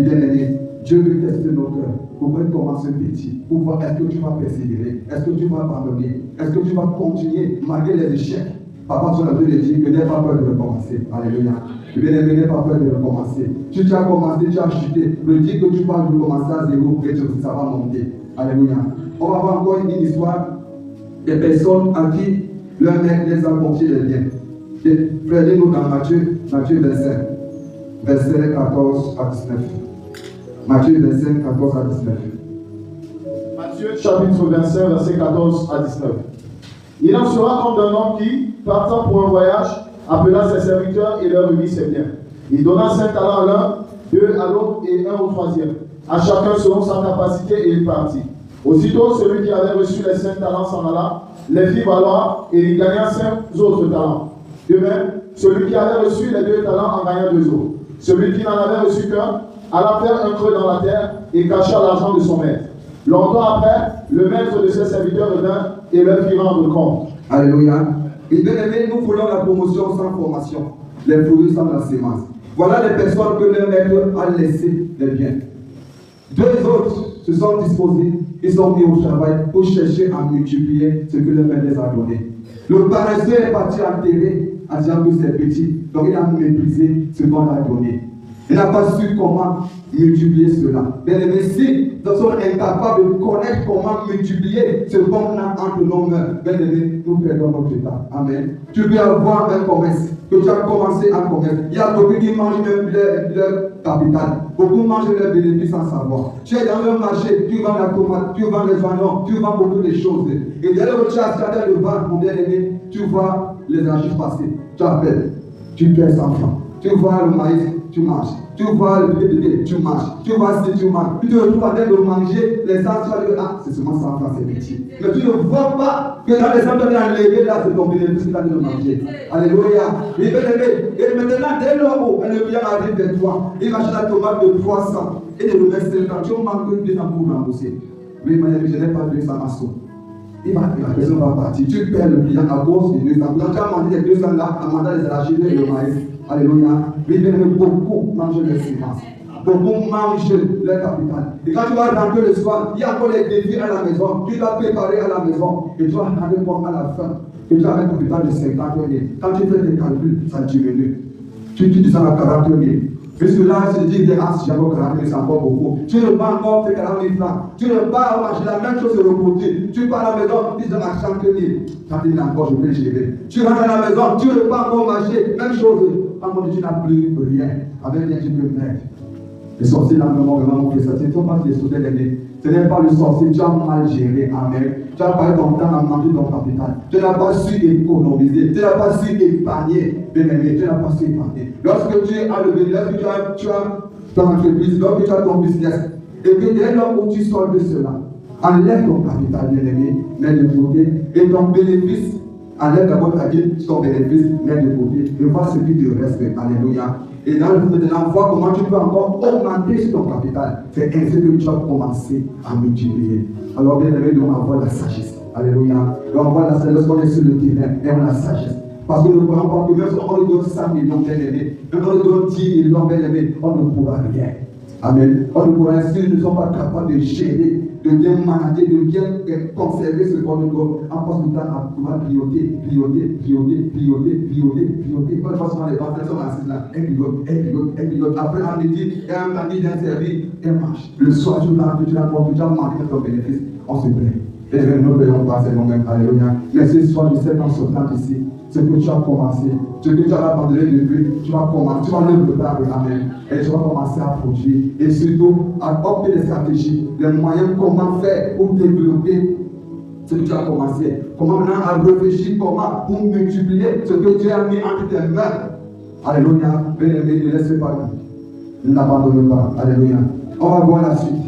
Bien-aimé, Dieu veut tester nos cœurs. Pour commencer petit, pour voir est-ce que tu vas persévérer, est-ce que tu vas abandonner, est-ce que tu vas continuer malgré les échecs. Papa, sur la Bible dit que n'aie pas peur de recommencer. Alléluia. Bien-aimé, n'aie pas peur de recommencer. Si tu as commencé, tu as chuté. Le dit que tu vas recommencer à zéro, et ça va monter. Alléluia. On va voir encore une histoire des personnes à qui leur mec les a confié les biens. Frère, lis-nous dans Matthieu 25, verset 14 à 19. Matthieu 25, 14 à 19. Matthieu chapitre 25, verset 14 à 19. Il en sera comme d'un homme qui, partant pour un voyage, appela ses serviteurs et leur remit ses biens. Il donna 5 talents à l'un, 2 à l'autre et 1 au troisième. À chacun selon sa capacité et il partit. Aussitôt, celui qui avait reçu les 5 talents s'en alla, les fit valoir et il gagna 5 autres talents. De même, celui qui avait reçu les 2 talents en gagna 2 autres. Celui qui n'en avait reçu qu'un alla faire un creux dans la terre et cacha l'argent de son maître. Longtemps après, le maître de ses serviteurs revint et leur fit rendre compte. Alléluia. Et bien aimé, nous voulons la promotion sans formation, les fruits sans la sémence. Voilà les personnes que leur maître a laissé les biens. 2 autres se sont disposés, ils sont mis au travail pour chercher à multiplier ce que leur maître les a donné. Le paresseux est parti enterrer en disant que c'est petit, donc il a méprisé ce qu'on a donné. Il n'a pas su comment multiplier cela. Bien aimé, si nous sommes incapables de connaître comment multiplier ce qu'on a entre nos mains, bien aimé, nous perdons notre état. Amen. Tu peux avoir un commerce, que tu as commencé un commerce. Il y a beaucoup qui mangent même leur capital. Beaucoup mangent leurs bénéfices sans savoir. Tu es dans un marché, tu vends la tomate, tu vends les oignons, tu vends beaucoup de choses. Et dès que tu as starté le vendre, mon bien-aimé, tu vois les archives passer. Tu appelles, tu perds 100 francs. Tu vois le maïs, tu manges. Tu vois le bébé, tu manges. Tu vois si tu manges. Tu te retrouves en train de manger les gens, tu vas dire, ah, c'est seulement 100 francs, c'est petit. Mais tu ne vois pas que dans les gens qui ont enlevé là, c'est ton bénéfice qui va de manger. Alléluia. Et bien aimé, et maintenant, dès lors où le bien arrive vers toi, il va acheter la tomate de 300 et de le mettre 50. Tu manques 200 pour rembourser. Mais je n'ai pas 200 à sous. La personne va partir. Tu perds le client à cause de 200. Quand tu as mangé les 200 là, en mandant les arachidés et le maïs. Alléluia. Mais beaucoup mangent les semences. Beaucoup mangent leur capital. Et quand tu vas rentrer le soir, il y a encore les défis à la maison. Tu dois préparer à la maison. Et tu vas rentrer comme à la fin. Que tu as un capital de 50 000. Quand tu fais des calculs, ça diminue. Tu dis ça à 40 000. Puisque là, je dis, si j'ai encore 40 000, c'est encore beaucoup. Tu ne vas encore faire 40 000 francs. Tu ne vas marcher la même chose sur le côté. Tu pars à la maison, tu dis, je marche 30 000. 30 000 encore, je peux gérer. Tu rentres à la maison, tu ne vas encore marcher. Même chose. Quand tu n'as plus rien, avec rien, tu peux mettre. Les sorciers, dans le moment vraiment que ça, ce ne sont pas des sorciers l'aîné. Ce n'est pas le sorcier, tu as mal géré. Amen. Tu as passé ton temps à manger ton capital. Tu n'as pas su économiser. Tu n'as pas su épargner. Bien-aimé, tu n'as pas su épargner. Lorsque tu as levé, lorsque tu as ton entreprise, lorsque tu as ton business, et que dès lors où tu sors de cela, enlève ton capital, bien-aimé, mets de côté, et ton bénéfice, enlève d'abord ta vie, ton bénéfice, mets de côté, et vois ce qui te reste. Alléluia. Et dans le fond de l'envoi, comment tu peux encore augmenter sur ton capital. C'est ainsi que tu vas commencer à multiplier. Alors, bien aimé, on envoie la sagesse. Alléluia. On envoie la sagesse lorsqu'on est sur le terrain et on a la sagesse. Parce que nous ne croyons pas que même si on lui donne 100 millions, bien aimé, même si on lui donne 10 millions, bien aimé, on ne pourra rien. Amen. On ne pourra rien si nous ne sommes pas capables de gérer, de bien manager, de bien conserver ce qu'on nous donne. En passant du temps à pouvoir piloter. Quand on passe dans les banques, on assise là, un pilote. Après, on dit, il y a un candidat d'un service, et marche. Le soir, tu l'as manqué ton bénéfice, on se plaît. Et nous ne payons pas, c'est nous-mêmes. Alléluia. Mais ce soir, je sais qu'en sortant ici, ce que tu as commencé, ce que tu as abandonné depuis, tu vas commencer, tu vas le préparer, amen. Et tu vas commencer à produire. Et surtout, à opter les stratégies, les moyens, comment faire pour développer ce que tu as commencé. Comment maintenant à réfléchir, comment pour multiplier ce que tu as mis entre tes mains. Alléluia. Bien-aimé, ne laisse pas. Ne l'abandonne pas. Alléluia. On va voir la suite.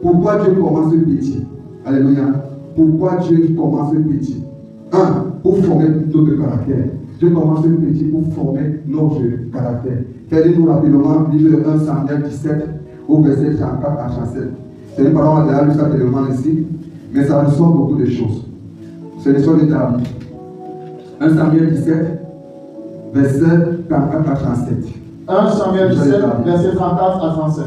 Pourquoi Dieu commence petit? Alléluia. Pourquoi Dieu commence petit? 1. Pour former notre caractère. Dieu commence petit pour former notre caractère. Faites-nous rapidement, livre 1 Samuel 17, au verset 34 à 37. C'est une parole de la Lucie tellement ici, mais ça nous sort beaucoup de choses. C'est l'histoire de David. 1 Samuel 17, verset 34 à 37. 1 Samuel 17, verset 34 à 37.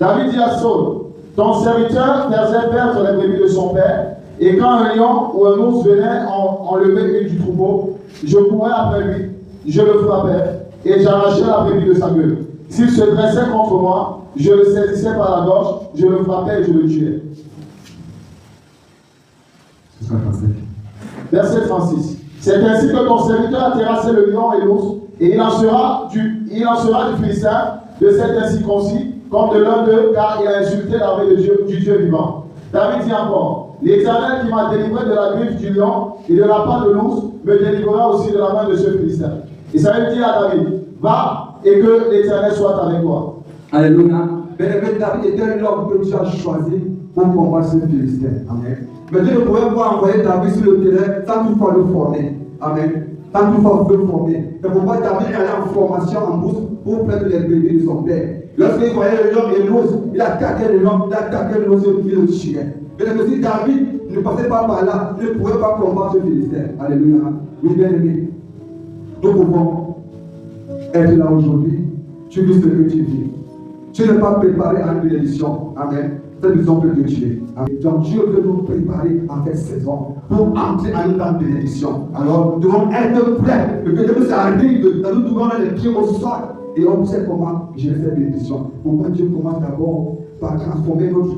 David dit à Saul, ton serviteur faisait perdre les brebis de son père, et quand un lion ou un ours venait enlever une du troupeau, je courais après lui, je le frappais, et j'arrachais la brebis de sa gueule. S'il se dressait contre moi, je le saisissais par la gorge, je le frappais et je le tuais. Verset 36. C'est ainsi que ton serviteur a terrassé le lion et l'ours, et il en sera du Philistin, de cet incirconcis, comme de l'un d'eux, car il a insulté l'armée du Dieu vivant. David dit encore, l'Éternel qui m'a délivré de la griffe du lion et de la patte de l'ours, me délivrera aussi de la main de ce Philistin. Et ça veut dire à David, va et que l'Éternel soit avec toi. Alléluia. Bien-aimé, David était l'homme que Dieu a choisi pour combattre ce Philistin. Amen. Mais Dieu ne pouvait pas envoyer David sur le terrain sans toutefois le former. Amen. Sans toutefois le former. C'est pourquoi David allait en formation en bourse pour prendre les bébés de son père. Lorsqu'il voyait le lion et l'ours, il attaquait le lion, il attaquait l'ours et il le tuait. Mais si David ne passait pas par là, il ne pouvait pas combattre ce Philistin. Alléluia. Oui, bien aimé. Nous pouvons être là aujourd'hui. Tu vis ce que tu vis. Tu n'es pas préparé à une bénédiction. Amen. C'est une que tu es. Donc Dieu veut nous préparer en cette saison pour entrer en une grande bénédiction. Alors nous devons être prêts. Le que ça arrive, nous devons les pieds au sol. Et on sait comment gérer cette bénédiction. Pourquoi Dieu commence d'abord par transformer notre.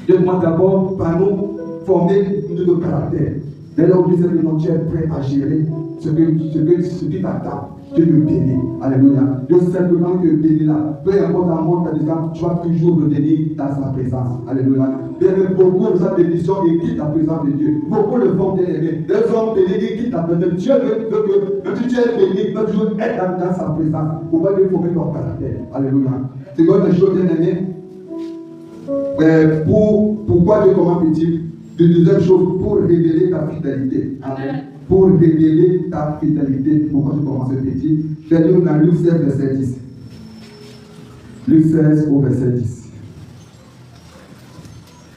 Dieu commence d'abord par nous former notre caractère. Dès lors où tu es prêt à gérer ce qui t'attend. Dieu te bénit. Alléluia. Dieu simplement te bénit là. Peu importe un monde, tu vas toujours le bénir dans sa présence. Alléluia. Bien que beaucoup de sa bénédiction et quitte la présence de Dieu. Beaucoup le font aimer. Les hommes bénis et quittent la présence de Dieu. Même si tu es béni, tu dois toujours être dans sa présence. Pourquoi Dieu former ton caractère? Alléluia. C'est quoi une chose bien aimée? Pourquoi Dieu commence petit? Deuxième chose, pour révéler ta fidélité. Amen. Pour révéler ta fidélité. Pourquoi tu commences petit? Fais-le dans Luc 16, verset 10. Luc 16 au verset 10.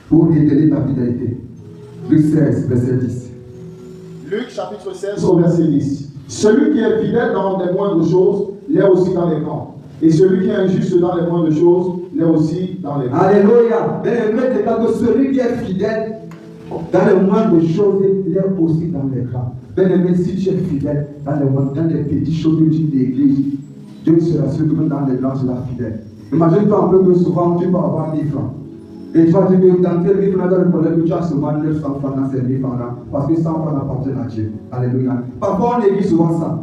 Pour révéler ta fidélité. Luc 16, verset 10. Luc chapitre 16 au verset 10. Celui qui est fidèle dans les moindres choses, l'est aussi dans les grands. Et celui qui est injuste dans les moindres choses, l'est aussi dans les grands. Alléluia. Bien-aimé, que celui qui est fidèle dans les moindres choses, il est aussi dans les grands. Bien-aimé, si tu es fidèle dans les petites choses que tu négliges, Dieu sera sûr que dans les grands, tu seras fidèle. Imagine-toi un peu que souvent tu vas avoir 1000 francs. Et tu vas dire que dans tes 1000 francs, dans le problème, tu as seulement 900 francs dans ces 1000 francs-là, parce que 100 francs appartiennent à Dieu. Alléluia. Parfois, on néglige souvent ça.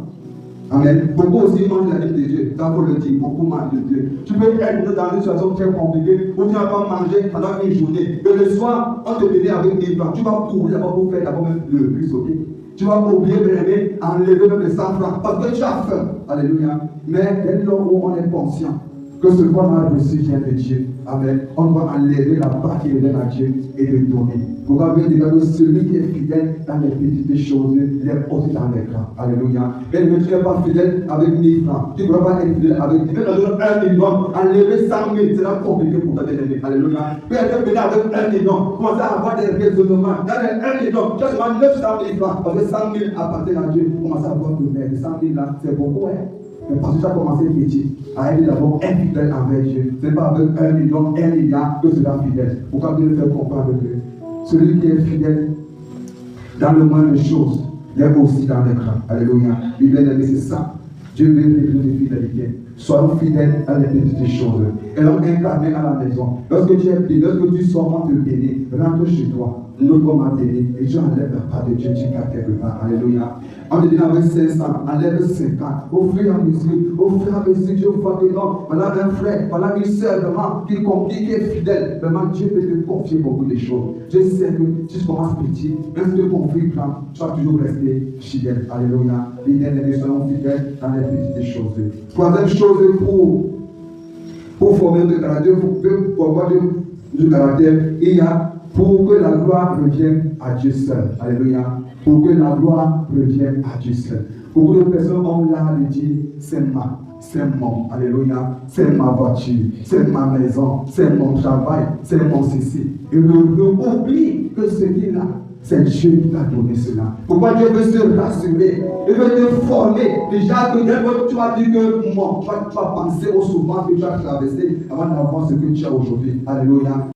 Amen. Beaucoup aussi mangent la vie de Dieu. Ça, faut le dire. Beaucoup mangent de Dieu. Tu peux être dans une situation très compliquée où tu vas pas manger pendant une journée. Mais le soir, on te bénit avec 1000 francs. Tu vas courir d'abord pour faire d'abord même le plus sauter. Tu vas oublier de enlever même les 100 francs parce que tu as faim. Alléluia. Mais dès lors où on est conscient que ce qu'on a reçu vient de Dieu, amen, on va enlever la part qui revient à Dieu et le donner. Pourquoi vous dire que celui qui est fidèle dans les petites choses, il est aussi dans les grands. Alléluia. Mais tu n'es pas fidèle avec 1000 francs. Tu ne pourras pas être fidèle avec 10 000. 1 million, enlever 100 000, c'est là compliqué pour ta bien-aimé. Alléluia. Tu es fidèle avec 1 million. Commence à avoir des raisonnements. Dans les 1 million, tu as seulement 900 000 francs. Parce que 100 000 appartiennent à Dieu. Commence à avoir de merde. 100 000 là, c'est beaucoup, hein. Mais parce que tu as commencé petit, à être d'abord infidèle avec Dieu. Ce n'est pas avec 1 million, 1 milliard que tu seras fidèle. Pourquoi Dieu le fait comprendre que celui qui est fidèle dans le moindre des choses, il est aussi dans les grands. Alléluia. Bien-aimé, c'est ça. Dieu veut révéler une fidélité. Soyons fidèles à les petites choses. Et l'homme incarné à la maison. Lorsque tu es béni, lorsque tu sors, on te bénit. Rentre chez toi. Nous comme à béni. Et tu enlèves la part de Dieu, tu gardes quelque part. Alléluia. On te dit avec 500, enlève 50. Au fur et à mesure, Dieu voit que non. Voilà un frère, voilà une sœur, vraiment, qui est qui est fidèle. Vraiment, Dieu peut te confier beaucoup de choses. Je sais que si tu commences petit, même si tu conflit prend, tu vas toujours rester fidèle. Alléluia. Les derniers soyons fidèles dans les petites choses. Troisième chose pour former notre caractère, pour avoir du caractère, il y a pour que la gloire revienne à Dieu seul. Alléluia. Pour que la gloire revienne à Dieu seul. Beaucoup de personnes ont l'art de dire c'est mon, alléluia, c'est ma voiture, c'est ma maison, c'est mon travail, c'est mon ceci. Et on oublie que ce qu'il a, C'est Dieu qui t'a donné cela. Pourquoi Dieu veut se rassurer? Il veut te former. Déjà, que tu vas dire que moi, tu vas penser au souvent que tu as traversé avant d'avoir ce que tu as aujourd'hui. Alléluia.